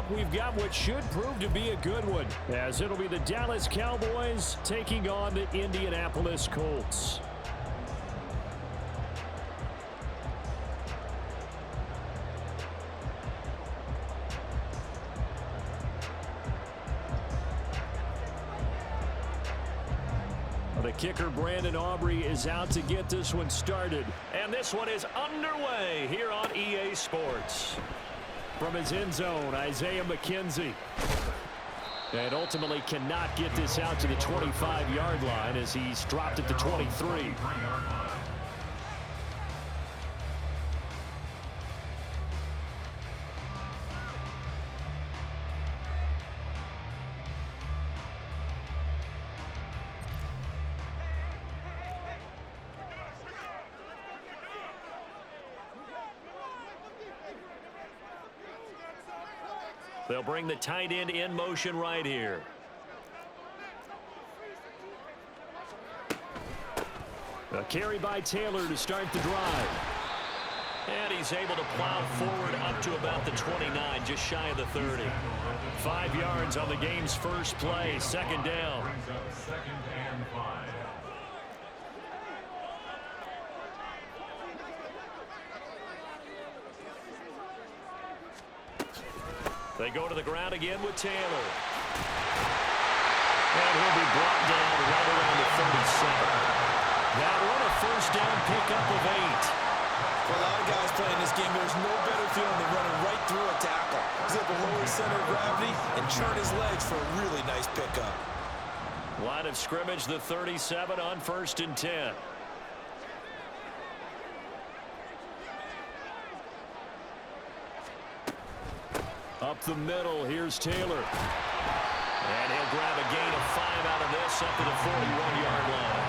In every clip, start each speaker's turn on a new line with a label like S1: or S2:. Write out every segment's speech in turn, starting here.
S1: up, we've got what should prove to be a good one, as it'll be the Dallas Cowboys taking on the Indianapolis Colts. The kicker, Brandon Aubrey, is out to get this one started. And this one is underway here on EA Sports. From his end zone, Isaiah McKenzie. And ultimately cannot get this out to the 25-yard line as he's dropped at the 23. They'll bring the tight end in motion right here. A carry by Taylor to start the drive. And he's able to plow forward up to about the 29, just shy of the 30. 5 yards on the game's first play, second down.
S2: Second and 5.
S1: They go to the ground again with Taylor. And he'll be brought down right around the 37. That one a first down pickup of 8.
S3: For a lot of guys playing this game, there's no better feeling than running right through a tackle. He's able to lower his center of gravity and churn his legs for a really nice pickup.
S1: Line of scrimmage, the 37 on 1st and 10. Up the middle, here's Taylor. And he'll grab a gain of 5 out of this up to the 41-yard line.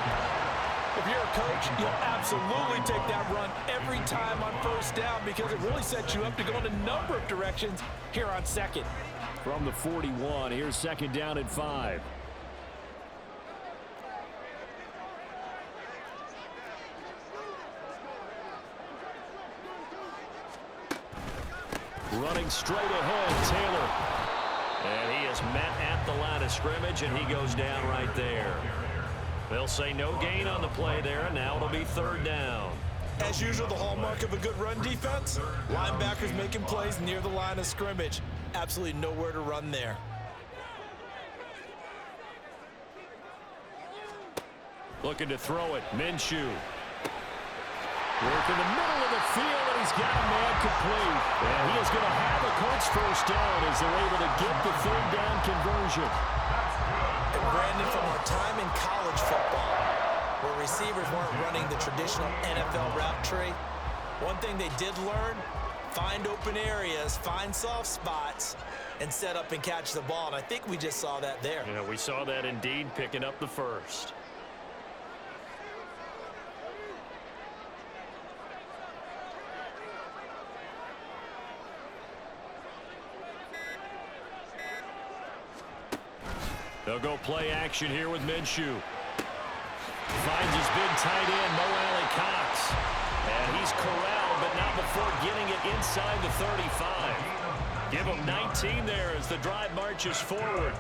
S3: If you're a coach, you'll absolutely take that run every time on first down because it really sets you up to go in a number of directions here on second.
S1: From the 41, here's second down at 5. Running straight ahead, Taylor. And he is met at the line of scrimmage, and he goes down right there. They'll say no gain on the play there, and now it'll be third down.
S3: As usual, the hallmark of a good run defense, linebackers making plays near the line of scrimmage. Absolutely nowhere to run there.
S1: Looking to throw it, Minshew. Work in the middle of the field, and he's got a man complete. And he is going to have a Colts first down as they're able to get the third down conversion.
S3: And Brandon, from our time in college football, where receivers weren't running the traditional NFL route tree, one thing they did learn, find open areas, find soft spots, and set up and catch the ball. And I think we just saw that there.
S1: Yeah, we saw that indeed, picking up the first. They'll go play action here with Minshew. Finds his big tight end, Mo Alley-Cox. And he's corralled, but not before getting it inside the 35. Give him 19 there as the drive marches forward.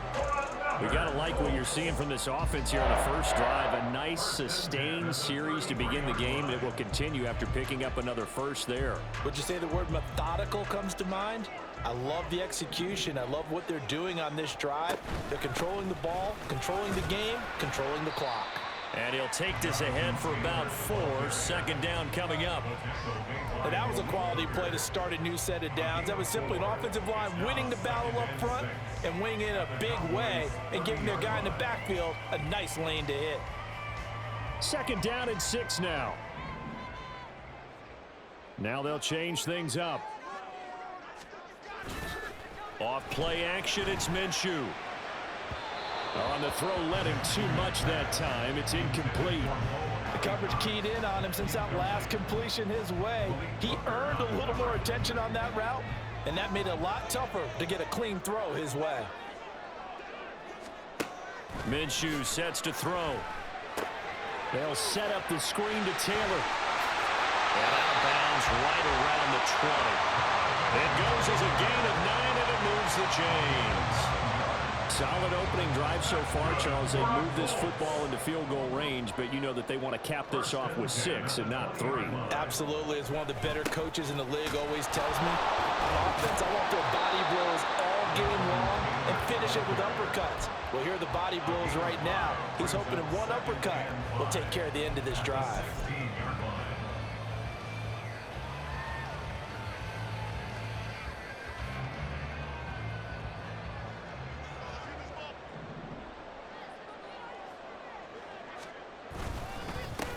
S1: We got to like what you're seeing from this offense here on the first drive. A nice, sustained series to begin the game that will continue after picking up another first there.
S3: Would you say the word methodical comes to mind? I love the execution. I love what they're doing on this drive. They're controlling the ball, controlling the game, controlling the clock.
S1: And he'll take this ahead for about 4. Second down coming up.
S3: And that was a quality play to start a new set of downs. That was simply an offensive line winning the battle up front and winning in a big way and giving their guy in the backfield a nice lane to hit.
S1: Second down and 6 now. Now they'll change things up. Off play action, it's Minshew. On the throw, led him too much that time. It's incomplete.
S3: The coverage keyed in on him since that last completion his way. He earned a little more attention on that route, and that made it a lot tougher to get a clean throw his way.
S1: Minshew sets to throw. They'll set up the screen to Taylor. And out of bounds right around the 20. It goes as a gain of 9, and it moves the chains. Solid opening drive so far, Charles. They've moved this football into field goal range, but you know that they want to cap this off with 6 and not 3.
S3: Absolutely. As one of the better coaches in the league always tells me, on offense, I want their body blows all game long and finish it with uppercuts. Well, here are the body blows right now. He's hoping in one uppercut will take care of the end of this drive.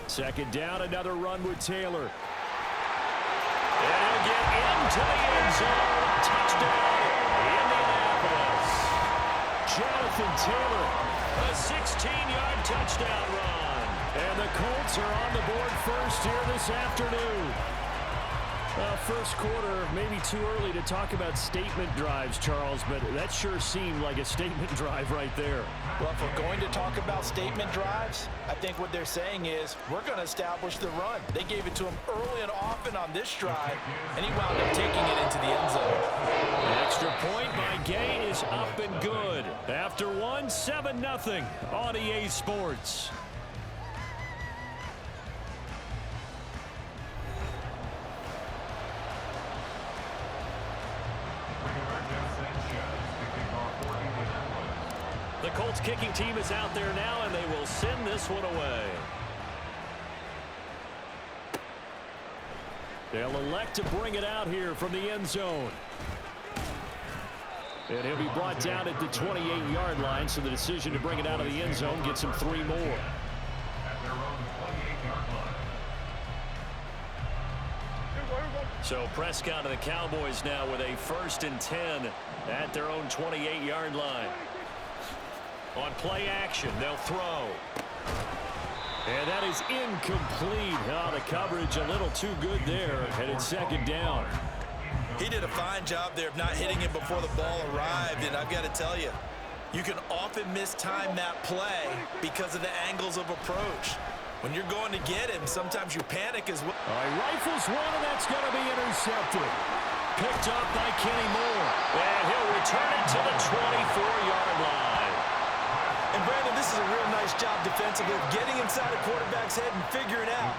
S1: Second down, another run with Taylor. And he'll get into the end zone. Touchdown, Indianapolis. Jonathan Taylor, a 16-yard touchdown run. And the Colts are on the board first here this afternoon. First quarter, maybe too early to talk about statement drives, Charles, but that sure seemed like a statement drive right there.
S3: Well, if we're going to talk about statement drives, I think what they're saying is we're going to establish the run. They gave it to him early and often on this drive, and he wound up taking it into the end zone.
S1: An extra point by Gain is up and good. After one, 7-0 on EA Sports. The Colts kicking team is out there now, and they will send this one away. They'll elect to bring it out here from the end zone. And he'll be brought down at the 28-yard line, so the decision to bring it out of the end zone gets him 3 more. So Prescott and the Cowboys now with a 1st and 10 at their own 28-yard line. On play action, they'll throw. And that is incomplete. Oh, the coverage a little too good there, and it's 2nd down.
S3: He did a fine job there of not hitting it before the ball arrived, and I've got to tell you, you can often mistime that play because of the angles of approach. When you're going to get him, sometimes you panic as well.
S1: All right, rifles one, and that's going to be intercepted. Picked up by Kenny Moore. And he'll return it to the 24-yard line.
S3: And, Brandon, this is a real nice job defensively of getting inside a quarterback's head and figuring out.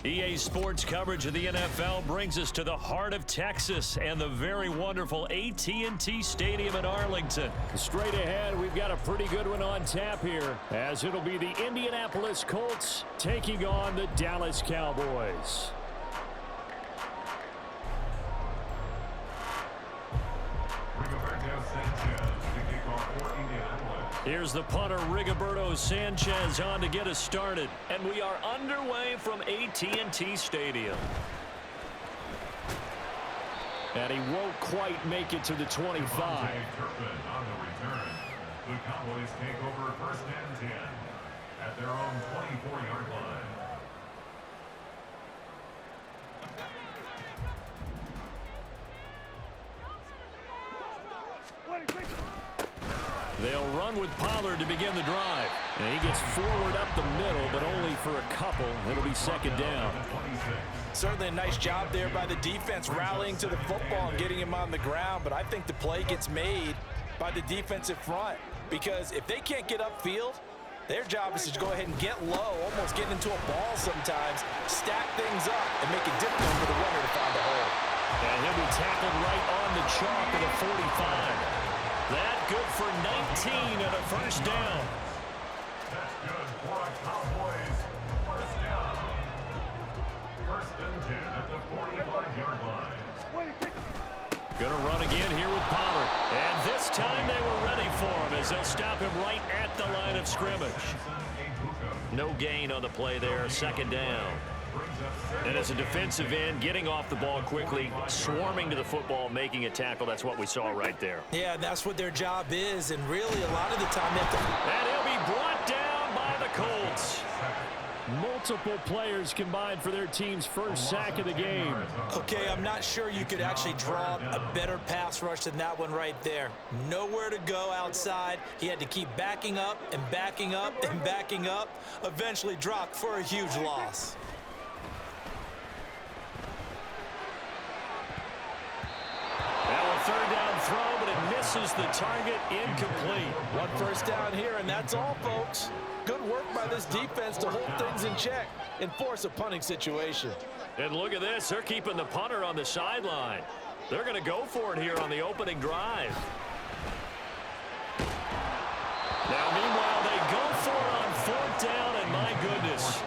S1: EA Sports coverage of the NFL brings us to the heart of Texas and the very wonderful AT&T Stadium in Arlington. Straight ahead, we've got a pretty good one on tap here, as it'll be the Indianapolis Colts taking on the Dallas Cowboys. Here's the punter, Rigoberto Sanchez, on to get us started. And we are underway from AT&T Stadium. And he won't quite make it to the 25.
S2: On the return, the Cowboys take over 1st and 10 at their own 24-yard line.
S1: They'll run with Pollard to begin the drive. And he gets forward up the middle, but only for a couple. It'll be 2nd down.
S3: Certainly a nice job there by the defense rallying to the football and getting him on the ground, but I think the play gets made by the defensive front, because if they can't get upfield, their job is to go ahead and get low, almost get into a ball sometimes, stack things up, and make it difficult for the runner to find a hole.
S1: And he'll be tackled right on the chalk at the 45. That good for 19 and a first down.
S2: That's good for a Cowboys first down. First and 10 at the 45-yard line.
S1: Going to run again here with Pollard. And this time they were ready for him as they'll stop him right at the line of scrimmage. No gain on the play there, second down. And as a defensive end, getting off the ball quickly, swarming to the football, making a tackle, that's what we saw right there.
S3: Yeah, that's what their job is, and really a lot of the time they have to...
S1: And he'll be brought down by the Colts. Multiple players combined for their team's first sack of the game.
S3: Okay, I'm not sure you could actually draw a better pass rush than that one right there. Nowhere to go outside. He had to keep backing up and backing up and backing up. Eventually dropped for a huge loss.
S1: Now a third down throw, but it misses the target, incomplete.
S4: One first down here, and that's all, folks. Good work by this defense to hold things in check and force a punting situation.
S1: And look at this. They're keeping the punter on the sideline. They're going to go for it here on the opening drive. Now, meanwhile, they go for it on fourth down, and my goodness.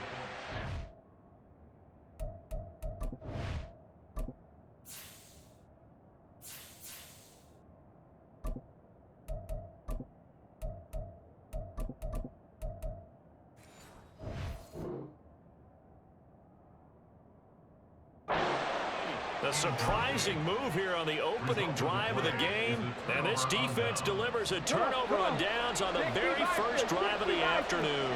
S1: A surprising move here on the opening drive of the game. And this defense delivers a turnover on downs on the very first drive of the afternoon.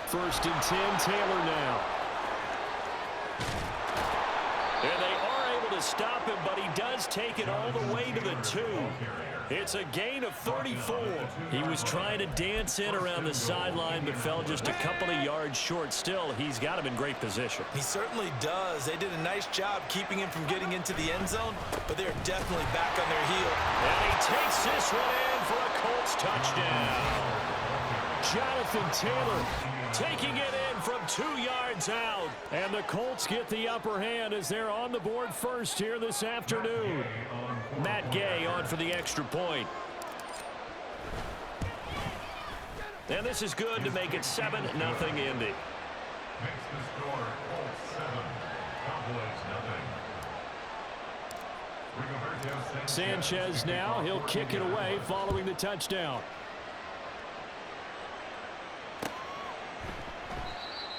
S1: First and 10, Taylor now. And they are able to stop him, but he does take it all the way to the 2. It's a gain of 34. He was trying to dance in around the sideline, but fell just a couple of yards short. Still, he's got him in great position.
S3: He certainly does. They did a nice job keeping him from getting into the end zone, but they're definitely back on their heel.
S1: And he takes this one in for a Colts touchdown. Jonathan Taylor taking it in from 2 yards out. And the Colts get the upper hand as they're on the board first here this afternoon. Matt Gay on for the extra point. And this is good to make it 7-0 Indy.
S2: Makes the score Colts 7, Cowboys nothing.
S1: Sanchez now, he'll kick it away following the touchdown.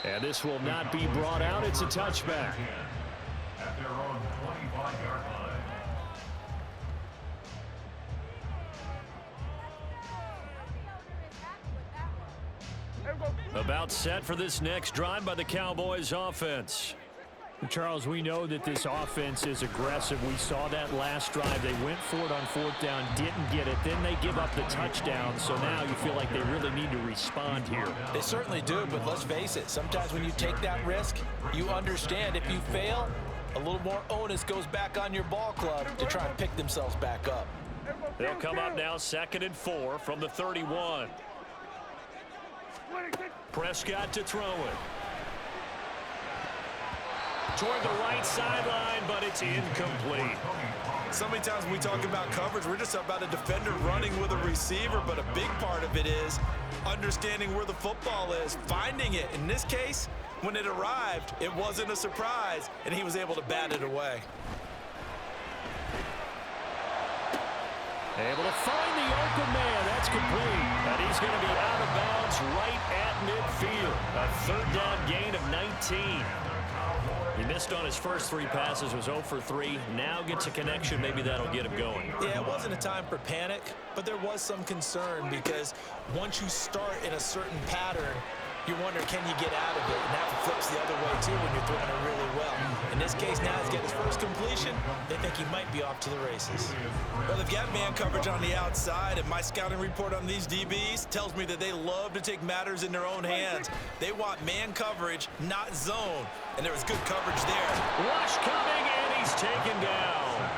S1: And this will not be brought out. It's a touchback.
S2: At their own 25-yard line.
S1: About set for this next drive by the Cowboys offense.
S5: Charles, we know that this offense is aggressive. We saw that last drive. They went for it on fourth down, didn't get it. Then they give up the touchdown. So now you feel like they really need to respond here.
S3: They certainly do, but let's face it. Sometimes when you take that risk, you understand if you fail, a little more onus goes back on your ball club to try and pick themselves back up.
S1: They'll come up now 2nd and 4 from the 31. Prescott to throw it. Toward the right sideline, but it's incomplete.
S3: So many times when we talk about coverage, we're just about a defender running with a receiver, but a big part of it is understanding where the football is, finding it. In this case, when it arrived, it wasn't a surprise, and he was able to bat it away.
S1: Able to find the open man. That's complete. And he's going to be out of bounds right at midfield. A third down gain of 19. He missed on his first 3 passes, was 0 for 3. Now gets a connection. Maybe that'll get him going.
S3: Yeah, it wasn't a time for panic, but there was some concern because once you start in a certain pattern, you wonder, can you get out of it? And that flips the other way, too, when you're throwing it really well. In this case, now he's got his first completion. They think he might be off to the races. Well, they've got man coverage on the outside, and my scouting report on these DBs tells me that they love to take matters in their own hands. They want man coverage, not zone. And there was good coverage there.
S1: Rush coming, and he's taken down.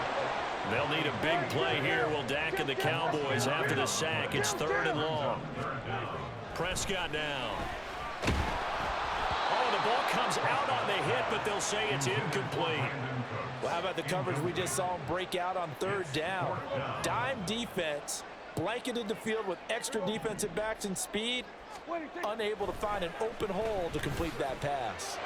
S1: They'll need a big play here. Will Dak and the Cowboys after the sack. It's 3rd and long. Prescott now. Oh, the ball comes out on the hit, but they'll say it's incomplete.
S4: Well, how about the coverage we just saw him break out on 3rd down? Dime defense, blanketed the field with extra defensive backs and speed, unable to find an open hole to complete that pass.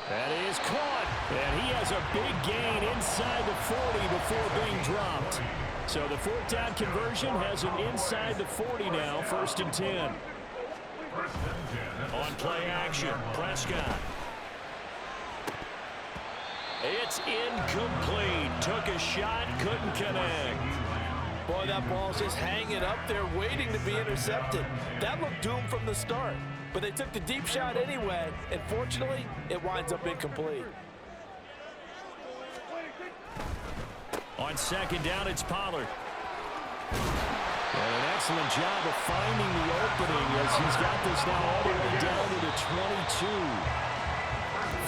S5: That is caught, and he has a big gain inside the 40 before being dropped. So the 4th down conversion has him inside the 40 now, 1st and 10.
S1: On play action, Prescott. It's incomplete. Took a shot, couldn't connect.
S4: Boy, that ball's just hanging up there waiting to be intercepted. That looked doomed from the start, but they took the deep shot anyway, and fortunately, it winds up incomplete.
S1: On 2nd down, it's Pollard.
S5: And an excellent job of finding the opening as he's got this now all the way down to the 22.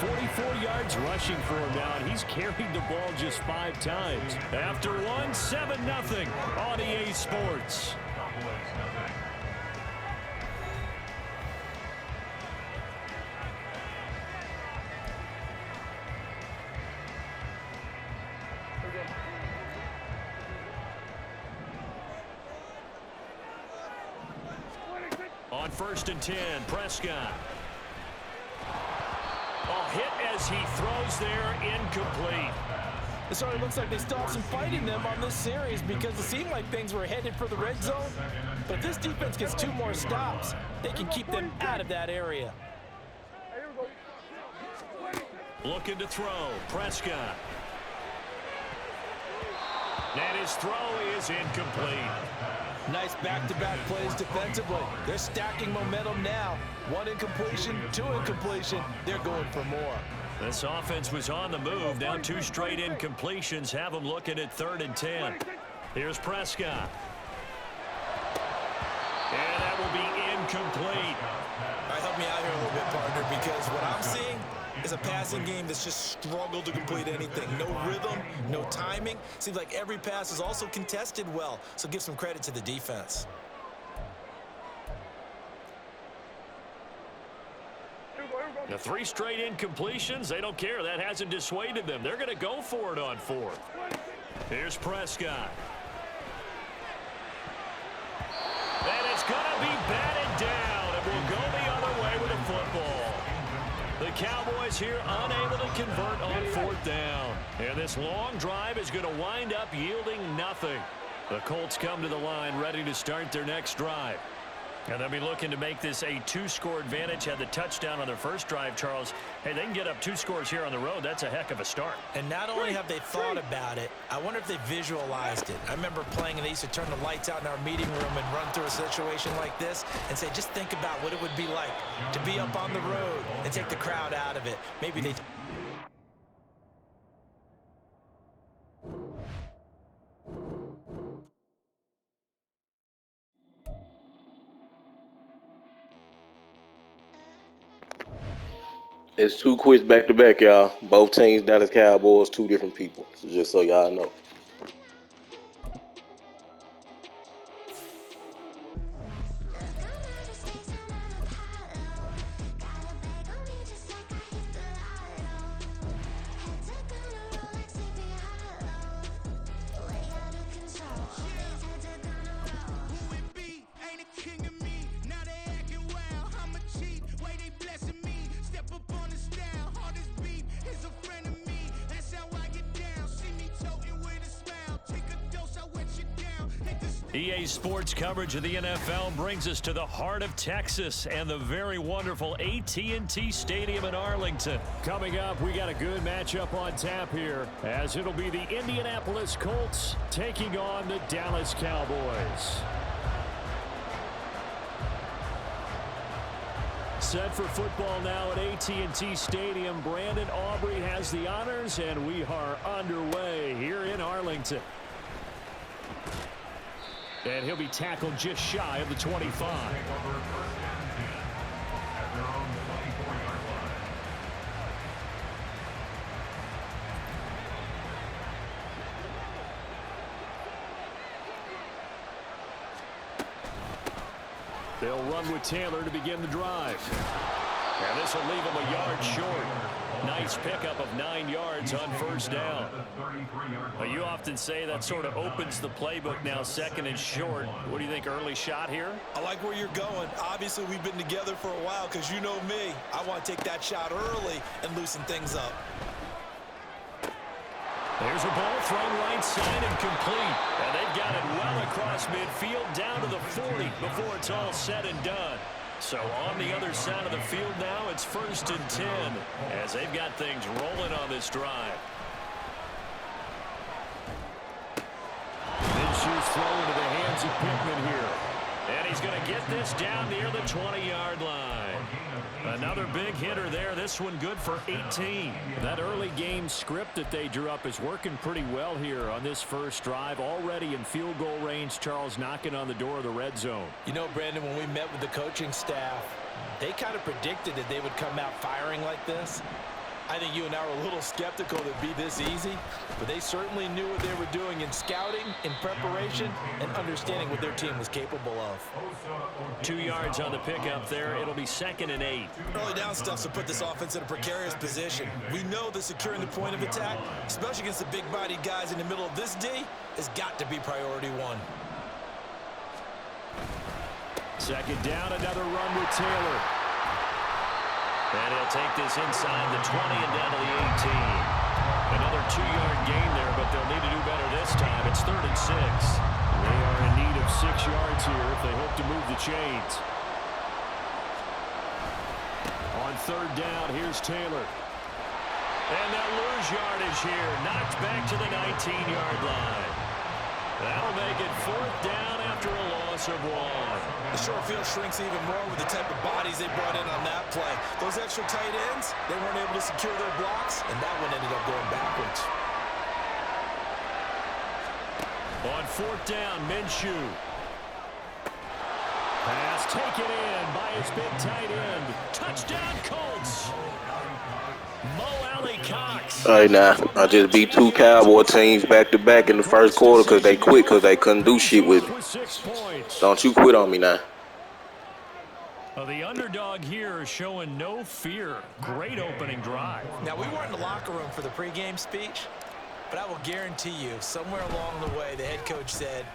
S5: 44 yards rushing for him now, and he's carried the ball just 5 times.
S1: After 1, 7-0 on EA Sports. On 1st and 10, Prescott. A hit as he throws there, incomplete.
S4: It sort of looks like they still have some fight in them on this series because it seemed like things were headed for the red zone. But if this defense gets 2 more stops, they can keep them out of that area.
S1: Looking to throw, Prescott. And his throw is incomplete.
S4: Nice back-to-back plays defensively. They're stacking momentum now. 1 incompletion, 2 incompletion. They're going for more.
S1: This offense was on the move. Now 2 straight incompletions have them looking at 3rd and 10. Here's Prescott. And that will be incomplete.
S3: All right, help me out here a little bit, partner, because what I'm seeing is a passing game that's just struggled to complete anything. No rhythm, no timing. Seems like every pass is also contested well, so give some credit to the defense.
S1: The 3 straight incompletions, they don't care. That hasn't dissuaded them. They're going to go for it on 4th. Here's Prescott. And it's going to be batted down. It will go the other way with a football. The Cowboys here unable to convert on 4th down. And this long drive is going to wind up yielding nothing. The Colts come to the line ready to start their next drive. And they'll be looking to make this a 2-score advantage. Had the touchdown on their first drive, Charles. Hey, they can get up 2 scores here on the road. That's a heck of a start.
S3: And not only have they thought about it, I wonder if they visualized it. I remember playing and they used to turn the lights out in our meeting room and run through a situation like this and say, just think about what it would be like to be up on the road and take the crowd out of it. Maybe they...
S6: It's 2 quits back-to-back, y'all. Both teams, Dallas Cowboys, 2 different people. So just so y'all know.
S1: EA Sports coverage of the NFL brings us to the heart of Texas and the very wonderful AT&T Stadium in Arlington.
S5: Coming up, we got a good matchup on tap here, as it'll be the Indianapolis Colts taking on the Dallas Cowboys. Set for football now at AT&T Stadium. Brandon Aubrey has the honors, and we are underway here in Arlington. And he'll be tackled just shy of the 25. They'll run with Taylor to begin the drive. And this will leave him a yard short. Nice pickup of 9 yards on first down. Well, you often say that sort of opens the playbook now, second and short. What do you think, early shot here?
S3: I like where you're going. Obviously, we've been together for a while because you know me. I want to take that shot early and loosen things up.
S5: There's a ball thrown right side and complete. And they've got it well across midfield down to the 40 before it's all said and done. So on the other side of the field now, it's 1st and 10 as they've got things rolling on this drive. Minshew's throw into the hands of Pittman here. And he's going to get this down near the 20-yard line. Another big hitter there. This one good for 18. That early game script that they drew up is working pretty well here on this first drive. Already in field goal range, Charles knocking on the door of the red zone.
S3: You know, Brandon, when we met with the coaching staff, they kind of predicted that they would come out firing like this. I think you and I were a little skeptical that it'd be this easy, but they certainly knew what they were doing in scouting, in preparation, and understanding what their team was capable of.
S5: 2 yards on the pickup there. It'll be 2nd and 8.
S3: Early down stuff to put this offense in a precarious position. We know that securing the point of attack, especially against the big-bodied guys in the middle of this D, has got to be priority one.
S5: 2nd down, another run with Taylor. And he'll take this inside the 20 and down to the 18. Another 2-yard gain there, but they'll need to do better this time. It's 3rd and 6. They are in need of 6 yards here if they hope to move the chains. On 3rd down, here's Taylor. And they'll lose yardage here. Knocked back to the 19-yard line. That'll make it 4th down after a loss of 1.
S3: The short field shrinks even more with the type of bodies they brought in on that play. Those extra tight ends, they weren't able to secure their blocks, and that one ended up going backwards.
S5: On 4th down, Minshew. Pass taken in by his big tight end. Touchdown, Colts. Mo Alley Cox.
S6: All right, now, I just beat 2 Cowboy teams back-to-back in the first quarter because they quit because they couldn't do shit with me.
S5: 6 points.
S6: Don't you quit on me now.
S5: Well, the underdog here is showing no fear. Great opening drive.
S3: Now, we weren't in the locker room for the pregame speech, but I will guarantee you, somewhere along the way, the head coach said,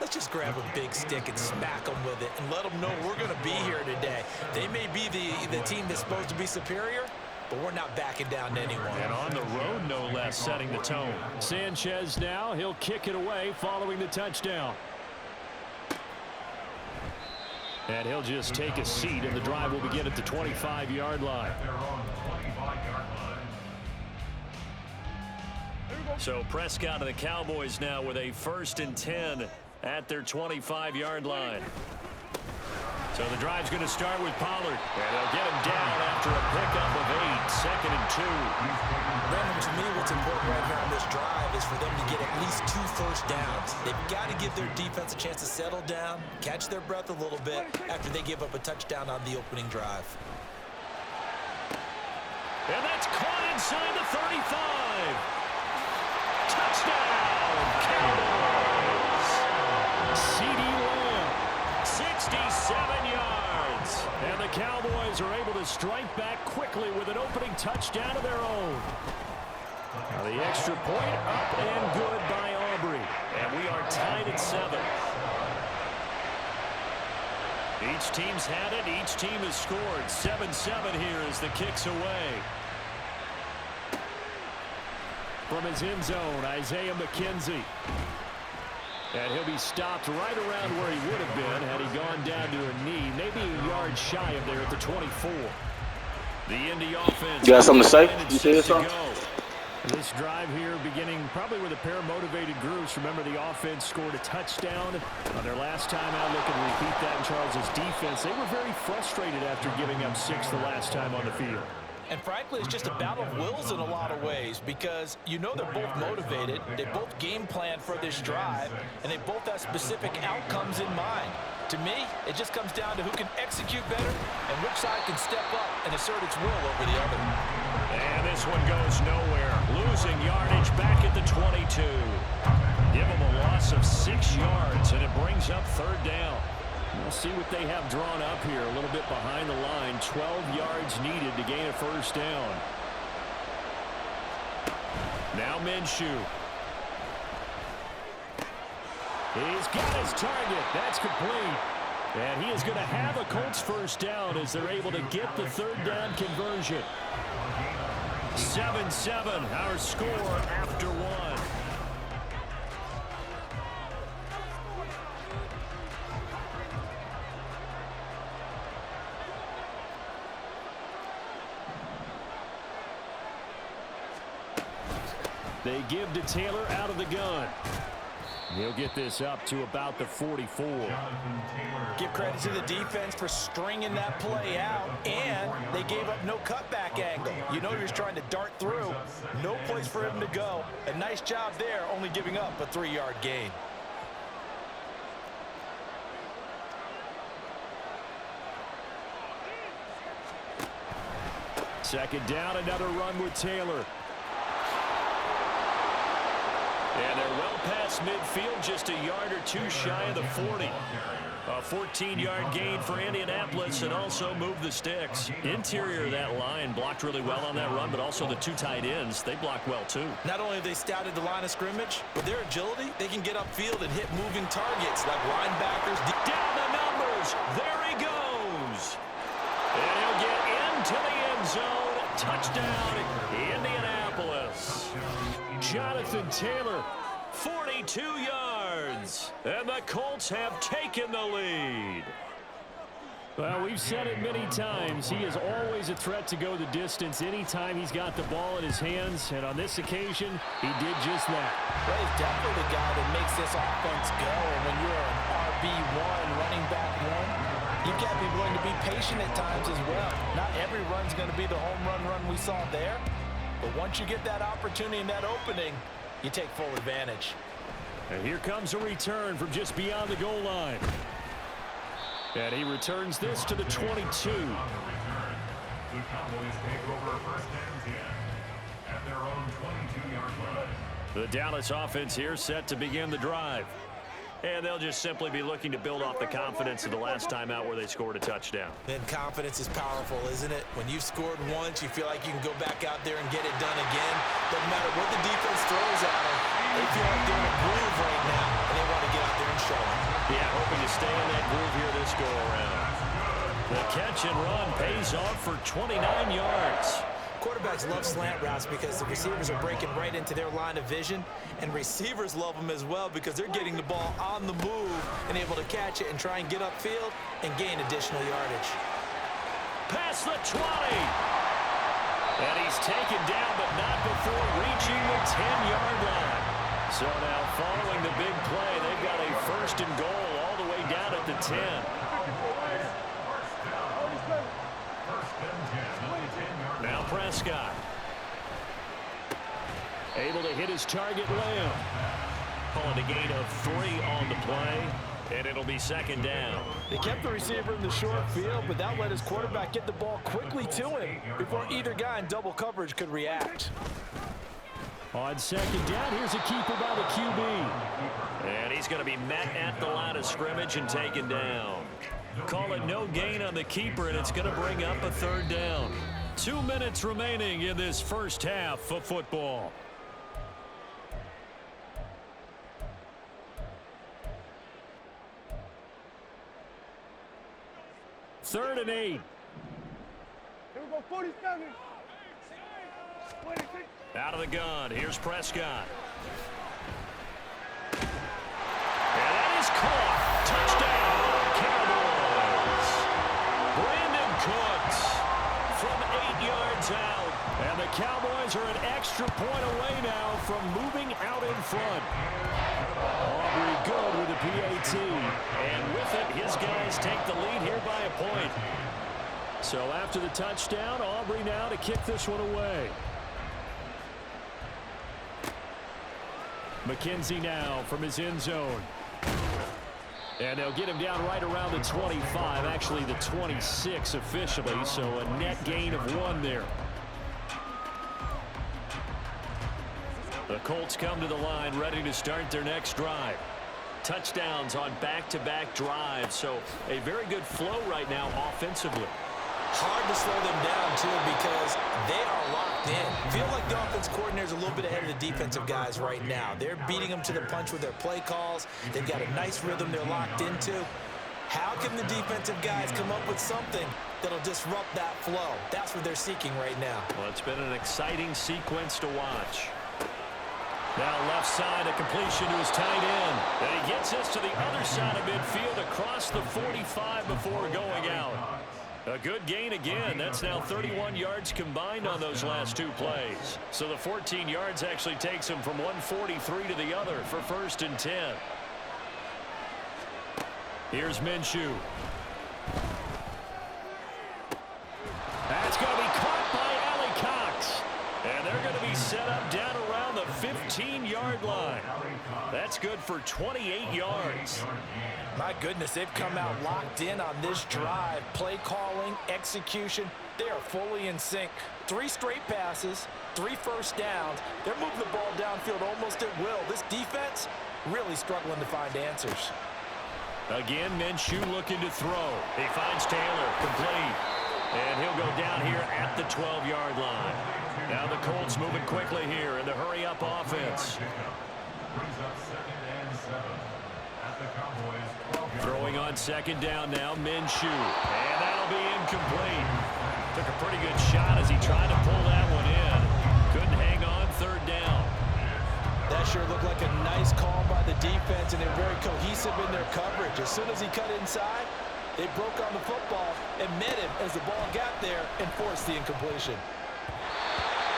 S3: let's just grab a big stick and smack them with it and let them know we're going to be here today. They may be the team that's supposed to be superior, but we're not backing down to anyone.
S5: And on the road, no less, setting the tone. Sanchez now, he'll kick it away following the touchdown. And he'll just take a seat, and the drive will begin at the 25-yard line. So Prescott and the Cowboys now with a 1st and 10 at their 25-yard line. So the drive's going to start with Pollard. And they'll get him down after a pickup of 8, 2nd and 2.
S3: Brandon, to me, what's important right here on this drive is for them to get at least 2 first downs. They've got to give their defense a chance to settle down, catch their breath a little bit after they give up a touchdown on the opening drive.
S5: And that's caught inside the 35. Touchdown, Cowboys. C.D. Lamb, 67 yards. And the Cowboys are able to strike back quickly with an opening touchdown of their own. Now the extra point up and good by Aubrey. And we are tied at 7. Each team's had it. Each team has scored. 7-7 here as the kick's away. From his end zone, Isaiah McKenzie. And he'll be stopped right around where he would have been had he gone down to a knee, maybe a yard shy of there at the 24. The Indy offense.
S6: You got something to say? You said something?
S5: This drive here beginning probably with a pair of motivated groups. Remember, the offense scored a touchdown on their last time out. Look and repeat that in Charles's defense. They were very frustrated after giving up 6 the last time on the field.
S3: And frankly, it's just a battle of wills in a lot of ways because you know they're both motivated, they both game plan for this drive, and they both have specific outcomes in mind. To me, it just comes down to who can execute better and which side can step up and assert its will over the other.
S5: And this one goes nowhere. Losing yardage back at the 22. Give them a loss of 6 yards, and it brings up 3rd down. We'll see what they have drawn up here. A little bit behind the line. 12 yards needed to gain a first down. Now Minshew. He's got his target. That's complete. And he is going to have a Colts first down as they're able to get the third down conversion. 7-7, our score after one. They give to Taylor out of the gun. He'll get this up to about the 44.
S3: Give credit to the defense for stringing that play out, and they gave up no cutback angle. You know you're trying to dart through. No place for him to go. A nice job there, only giving up a 3-yard gain.
S5: Second down, another run with Taylor. And they're well past midfield, just a yard or two shy of the 40. A 14-yard gain for Indianapolis, and also move the sticks. Interior of that line blocked really well on that run, but also the two tight ends, they blocked well too.
S3: Not only have they scouted the line of scrimmage, with their agility, they can get upfield and hit moving targets like linebackers.
S5: Down the numbers. There he goes. And he'll get into the end zone. Touchdown, Indianapolis. Jonathan Taylor, 42 yards. And the Colts have taken the lead. Well, we've said it many times. He is always a threat to go the distance anytime he's got the ball in his hands. And on this occasion, he did just that.
S3: Well, he's definitely the guy that makes this offense go. And when you're an RB1, running back one, you've got to be willing to be patient at times as well. Not every run's going to be the home run we saw there. But once you get that opportunity and that opening, you take full advantage.
S5: And here comes a return from just beyond the goal line. And he returns this to the 22.
S2: The Cowboys take over first and 10 at their own 22-yard line.
S5: The Dallas offense here set to begin the drive. And they'll just simply be looking to build off the confidence of the last time out where they scored a touchdown.
S3: And confidence is powerful, isn't it? When you've scored once, you feel like you can go back out there and get it done again. Doesn't matter what the defense throws at them. They feel like they're in a groove right now, and they want to get out there and show it.
S5: Yeah, hoping to stay in that groove here this go-around. The catch and run pays off for 29 yards.
S3: Quarterbacks love slant routes because the receivers are breaking right into their line of vision, and receivers love them as well because they're getting the ball on the move and able to catch it and try and get upfield and gain additional yardage.
S5: Past the 20. And he's taken down, but not before reaching the 10-yard line. So now following the big play, they've got a first and goal all the way down at the 10. Now Prescott. Able to hit his target, Lamb. Calling a gain of 3 on the play, and it'll be second down.
S4: They kept the receiver in the short field, but that let his quarterback get the ball quickly to him before either guy in double coverage could react.
S5: On second down, here's a keeper by the QB. And he's going to be met at the line of scrimmage and taken down. Call it no gain on the keeper, and it's going to bring up a third down. 2 minutes remaining in this first half of football. Third and 8.
S7: Here we go, 47. 26.
S5: Out of the gun. Here's Prescott. And that is caught. Touchdown, Cowboys. Brandon Cooks from 8 yards out. And the Cowboys are an extra point away now from moving out in front. Aubrey good with the PAT. And with it, his guys take the lead here by a point. So after the touchdown, Aubrey now to kick this one away. McKenzie now from his end zone. And they'll get him down right around the 25, actually the 26 officially, so a net gain of 1 there. The Colts come to the line ready to start their next drive. touchdowns on back-to-back drives. So a very good flow right now offensively.
S3: Hard to slow them down, too, because they are locked in. Feel like the offense coordinator is a little bit ahead of the defensive guys right now. They're beating them to the punch with their play calls. They've got a nice rhythm they're locked into. How can the defensive guys come up with something that'll disrupt that flow? That's what they're seeking right now.
S5: Well, it's been an exciting sequence to watch. Now left side, a completion to his tight end. And he gets us to the other side of midfield across the 45 before going out. A good gain again. That's now 31 yards combined on those last two plays. So the 14 yards actually takes him from 143 to the other for 1st and 10. Here's Minshew. That's going to be caught by Allie Cox. And they're going to be set up down around the 15-yard line. That's good for 28 yards.
S3: My goodness, they've come out locked in on this drive. Play calling, execution, they are fully in sync. 3 straight passes, 3 first downs. They're moving the ball downfield almost at will. This defense really struggling to find answers.
S5: Again, Minshew looking to throw. He finds Taylor, complete. And he'll go down here at the 12-yard line. Now the Colts moving quickly here in the hurry-up offense.
S2: Brings up 2nd and 7 at the Cowboys.
S5: Throwing on 2nd down now, Minshew. And that'll be incomplete. Took a pretty good shot as he tried to pull that one in. Couldn't hang on 3rd down.
S3: That sure looked like a nice call by the defense, and they're very cohesive in their coverage. As soon as he cut inside, they broke on the football and met him as the ball got there and forced the incompletion.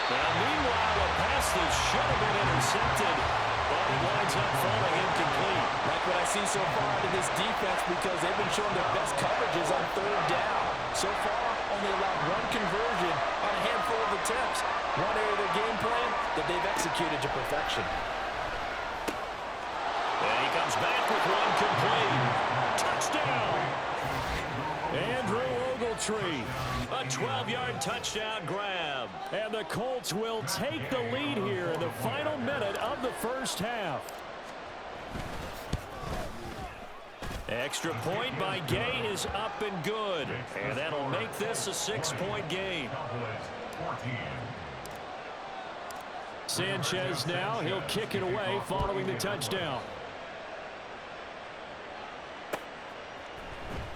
S5: Now, meanwhile, a pass that should have been intercepted, but it winds up falling incomplete.
S3: Like what I see so far out of this defense, because they've been showing their best coverages on 3rd down. So far, only allowed 1 conversion on a handful of attempts. One area of their game plan that they've executed to perfection.
S5: And he comes back with 1 complete. Touchdown! Andrew Ogletree, a 12-yard touchdown grab. And the Colts will take the lead here in the final minute of the 1st half. Extra point by Gay is up and good. And that'll make this a 6-point game. Sanchez now, he'll kick it away following the touchdown.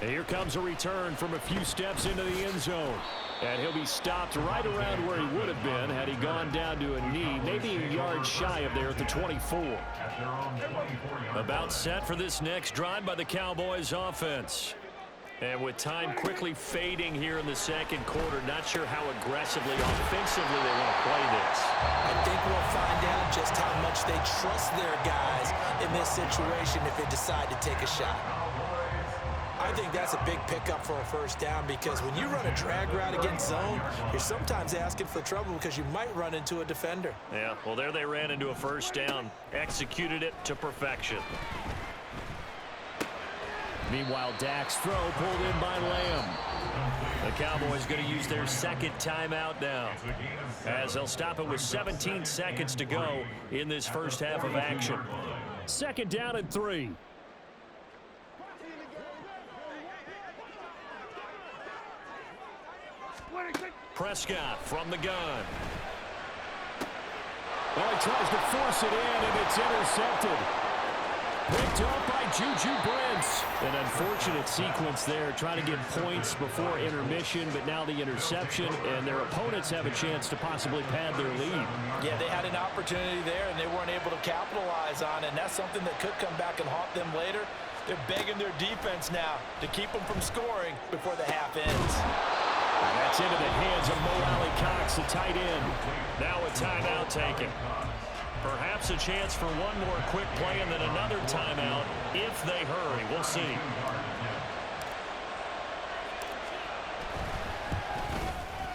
S5: And here comes a return from a few steps into the end zone. And he'll be stopped right around where he would have been had he gone down to a knee, maybe a yard shy of there at the 24. About set for this next drive by the Cowboys offense. And with time quickly fading here in the 2nd quarter, not sure how aggressively, offensively they want to play this.
S3: I think we'll find out just how much they trust their guys in this situation if they decide to take a shot. I think that's a big pickup for a 1st down, because when you run a drag route against zone, you're sometimes asking for trouble because you might run into a defender.
S5: Yeah, well, there they ran into a 1st down, executed it to perfection. Meanwhile, Dak's throw pulled in by Lamb. The Cowboys going to use their 2nd timeout now, as they'll stop it with 17 seconds to go in this 1st half of action. 2nd down and 3. Prescott from the gun. Well, he tries to force it in, and it's intercepted. Picked up by Juju Brents. An unfortunate sequence there, trying to get points before intermission, but now the interception, and their opponents have a chance to possibly pad their lead.
S3: Yeah, they had an opportunity there, and they weren't able to capitalize on it, and that's something that could come back and haunt them later. They're begging their defense now to keep them from scoring before the half ends.
S5: And that's into the hands of Mo Alley Cox, the tight end. Now a timeout taken. Perhaps a chance for one more quick play and then another timeout if they hurry. We'll see.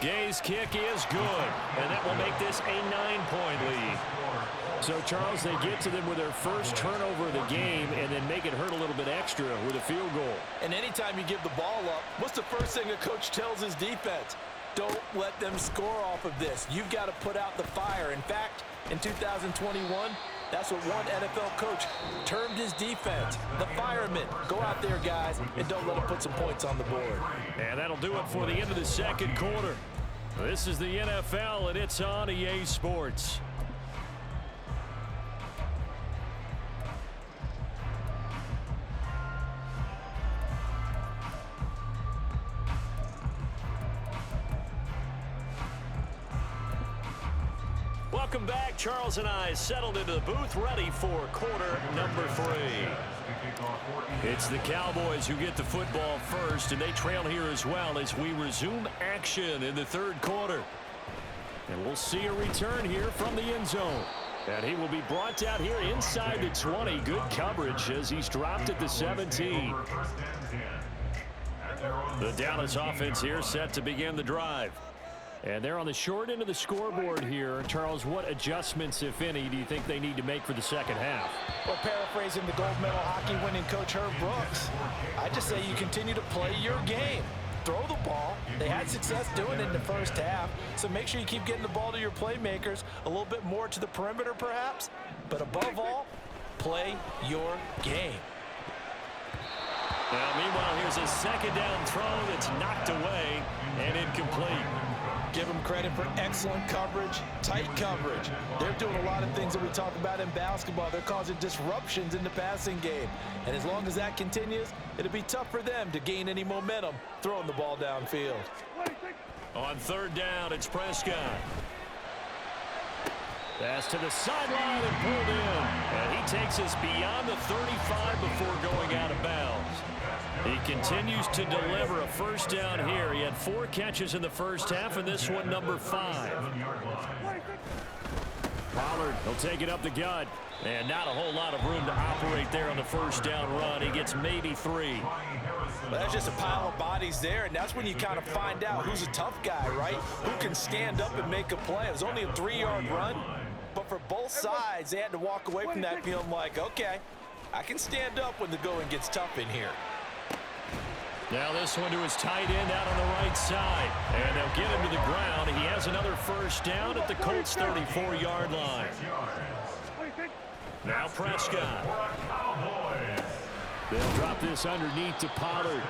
S5: Gay's kick is good, and that will make this a 9-point lead. So, Charles, they get to them with their first turnover of the game and then make it hurt a little bit extra with a field goal.
S3: And anytime you give the ball up, what's the first thing a coach tells his defense? Don't let them score off of this. You've got to put out the fire. In fact, in 2021,
S4: That's what one NFL coach termed his defense. The firemen. Go out there, guys, and don't let them put some points on the board.
S5: And that'll do it for the end of the second quarter. This is the NFL, and it's on EA Sports. Welcome back. Charles and I settled into the booth, ready for quarter number 3. It's the Cowboys who get the football first, and they trail here as well as we resume action in the third quarter. And we'll see a return here from the end zone. And he will be brought down here inside the 20. Good coverage as he's dropped at the 17. The Dallas offense here set to begin the drive. And they're on the short end of the scoreboard here. Charles, what adjustments, if any, do you think they need to make for the second half?
S4: Well, paraphrasing the gold medal hockey winning coach Herb Brooks, I just say you continue to play your game. Throw the ball. They had success doing it in the first half, so make sure you keep getting the ball to your playmakers, a little bit more to the perimeter perhaps, but above all, play your game.
S5: Now, meanwhile, here's a second down throw that's knocked away and incomplete.
S4: Give them credit for excellent coverage, tight coverage. They're doing a lot of things that we talk about in basketball. They're causing disruptions in the passing game. And as long as that continues, it'll be tough for them to gain any momentum throwing the ball downfield.
S5: On third down, it's Prescott. Pass to the sideline and pulled in. And he takes us beyond the 35 before going out of bounds. He continues to deliver a first down here. He had 4 catches in the first half, and this one number 5. Pollard, he'll take it up the gut. And not a whole lot of room to operate there on the first down run. He gets maybe 3.
S4: Well, that's just a pile of bodies there, and that's when you kind of find out who's a tough guy, right? Who can stand up and make a play. It was only a 3-yard run, but for both sides, they had to walk away from that feeling like, okay, I can stand up when the going gets tough in here.
S5: Now this one to his tight end out on the right side. And they'll get him to the ground. He has another first down at the Colts' 34-yard line. Now Prescott. They'll drop this underneath to Pollard.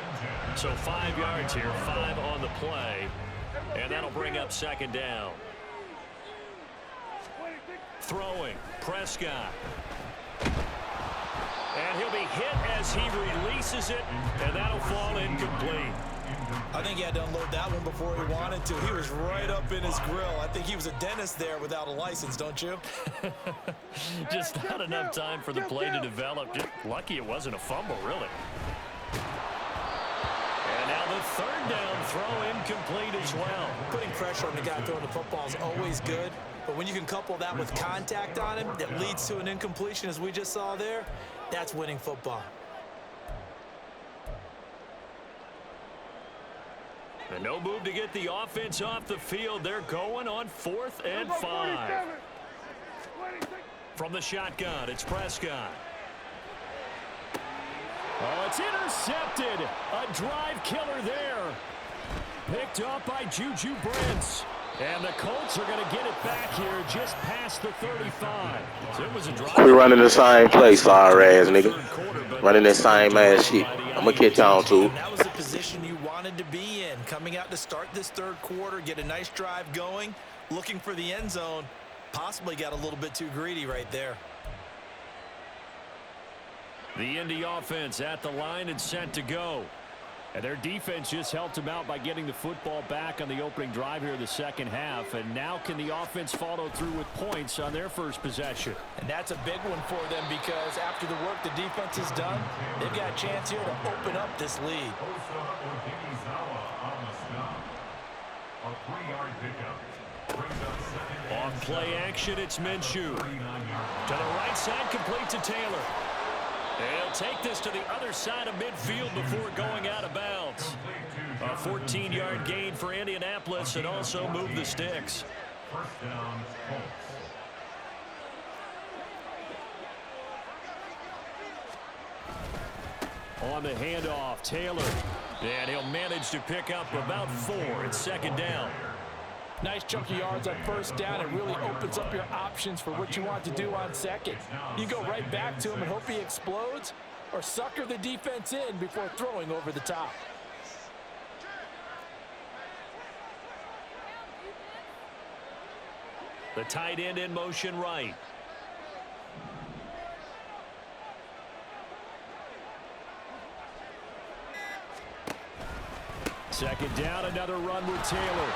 S5: So 5 yards here, 5 on the play. And that'll bring up second down. Throwing, Prescott. And he'll be hit as he releases it, and that'll fall incomplete.
S4: I think he had to unload that one before he wanted to. He was right up in his grill. I think he was a dentist there without a license, don't you?
S5: Just not enough time for the play to develop. Just lucky it wasn't a fumble, really. And now the third down throw incomplete as well.
S4: Putting pressure on the guy throwing the football is always good. But when you can couple that with contact on him that leads to an incompletion, as we just saw there, that's winning football.
S5: And no move to get the offense off the field. They're going on 4th and 5. From the shotgun, it's Prescott. Oh, it's intercepted. A drive killer there. Picked up by Juju Brents. And the Colts are going to get it back here just past the 35. So it was a drive.
S6: We running the same play, sorry ass nigga. Running that same ass shit. I'm going to catch on too.
S4: That was the position you wanted to be in. Coming out to start this third quarter, get a nice drive going, looking for the end zone. Possibly got a little bit too greedy right there.
S5: The Indy offense at the line and set to go. And their defense just helped them out by getting the football back on the opening drive here in the second half. And now can the offense follow through with points on their first possession?
S4: And that's a big one for them because after the work the defense has done, they've got a chance here to open up this lead.
S5: On play action, it's Minshew. To the right side, complete to Taylor. He'll take this to the other side of midfield before going out of bounds. A 14-yard gain for Indianapolis and also move the sticks.
S2: First down, Colts.
S5: On the handoff, Taylor. And he'll manage to pick up about 4 at second down.
S4: Nice chunk of yards on first down. It really opens up your options for what you want to do on second. You go right back to him and hope he explodes, or sucker the defense in before throwing over the top.
S1: The tight end in motion right.
S5: Second down, another run with Taylor.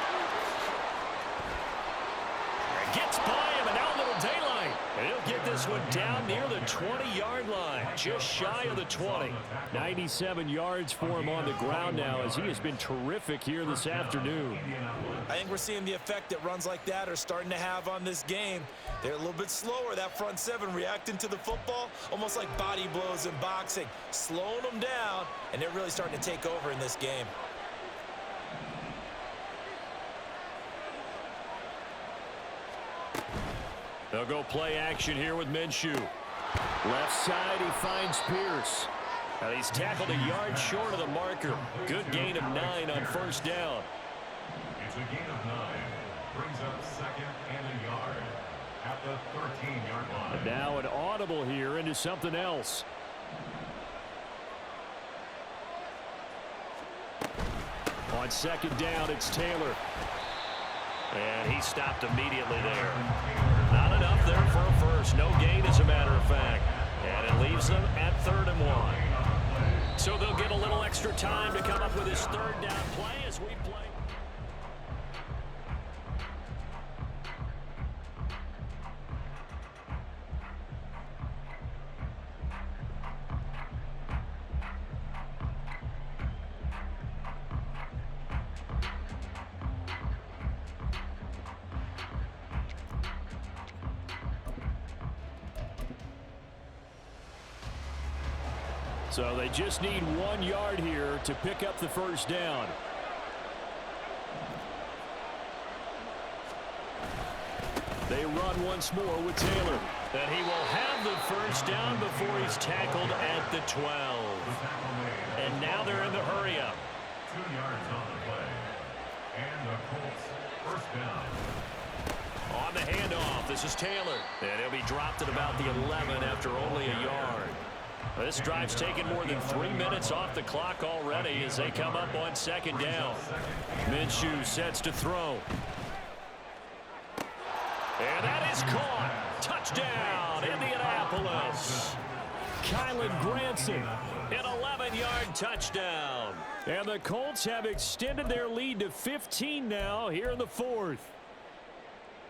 S1: Gets by him, and out little daylight. And he'll get this one down near the 20-yard line, just shy of the 20.
S5: 97 yards for him on the ground now, as he has been terrific here this afternoon.
S3: I think we're seeing the effect that runs like that are starting to have on this game. They're a little bit slower, that front seven, reacting to the football, almost like body blows in boxing, slowing them down, and they're really starting to take over in this game.
S1: They'll go play action here with Minshew.
S5: Left side, he finds Pierce.
S1: And he's tackled a yard short of the marker. Good gain of 9 on first down.
S2: It's a gain of 9. Brings up second and a yard at the 13-yard line.
S5: And now an audible here into something else. On second down, it's Taylor.
S1: And he stopped immediately there. Not enough there for a first. No gain, as a matter of fact. And it leaves them at 3rd and 1. So they'll get a little extra time to come up with his third down play as we play.
S5: So they just need 1 yard here to pick up the first down. They run once more with Taylor.
S1: And he will have the first down before he's tackled at the 12. And now they're in the hurry-up.
S2: 2 yards on the play. And the Colts first down.
S1: On the handoff, this is Taylor. And he'll be dropped at about the 11 after only a yard. This drive's taken more than 3 minutes off the clock already as they come up on second down.
S5: Minshew sets to throw.
S1: And that is caught. Touchdown, Indianapolis.
S5: Kylan Granson.
S1: An 11-yard touchdown.
S5: And the Colts have extended their lead to 15 now here in the 4th.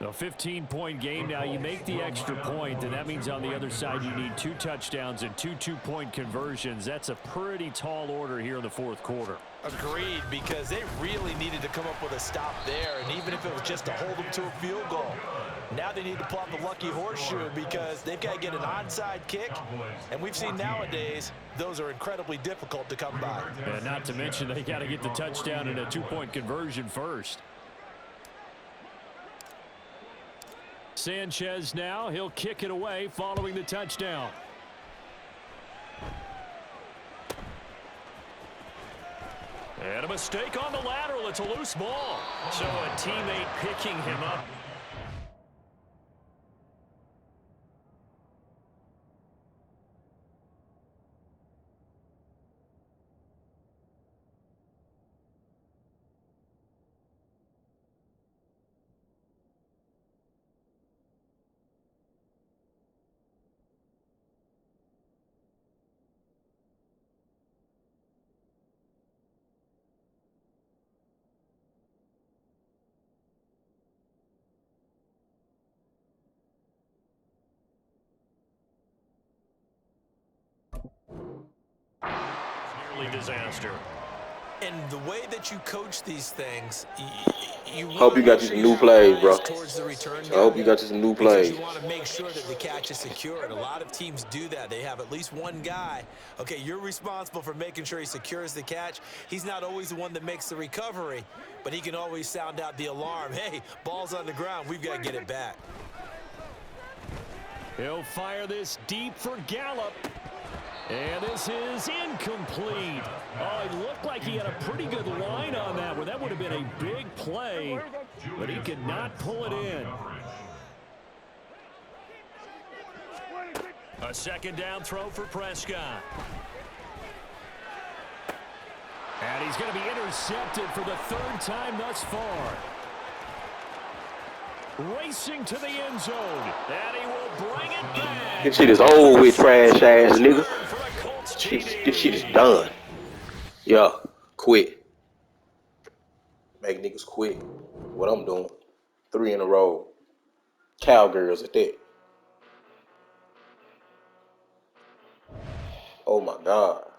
S5: A 15-point game now. You make the extra point, and that means on the other side you need 2 touchdowns and 2 two-point conversions. That's a pretty tall order here in the 4th quarter.
S3: Agreed, because they really needed to come up with a stop there, and even if it was just to hold them to a field goal. Now they need to plot the lucky horseshoe because they've got to get an onside kick, and we've seen nowadays those are incredibly difficult to come by.
S5: And not to mention they got to get the touchdown and a 2-point conversion first. Sanchez now, he'll kick it away following the touchdown.
S1: And a mistake on the lateral. It's a loose ball. So a teammate picking him up. Nearly disaster.
S3: And the way that you coach these things, you
S6: Hope you got you some new plays, bro.
S3: towards the return
S6: I hope you got you some new plays.
S3: because you want to make sure that the catch is secured. A lot of teams do that. They have at least one guy. Okay, you're responsible for making sure he secures the catch. He's not always the one that makes the recovery, but he can always sound out the alarm. Hey, ball's on the ground. We've got to get it back.
S5: He'll fire this deep for Gallup. And this is incomplete. Oh, it looked like he had a pretty good line on that one. That would have been a big play, but he could not pull it in. A second down throw for Prescott. And he's going to be intercepted for the third time thus far. Racing to the end zone. And he will bring it back.
S6: This shit is over with, trash ass nigga. This shit is done. Yeah, quit. Make niggas quit. What I'm doing. 3 in a row. Cowgirls at that. Oh my God.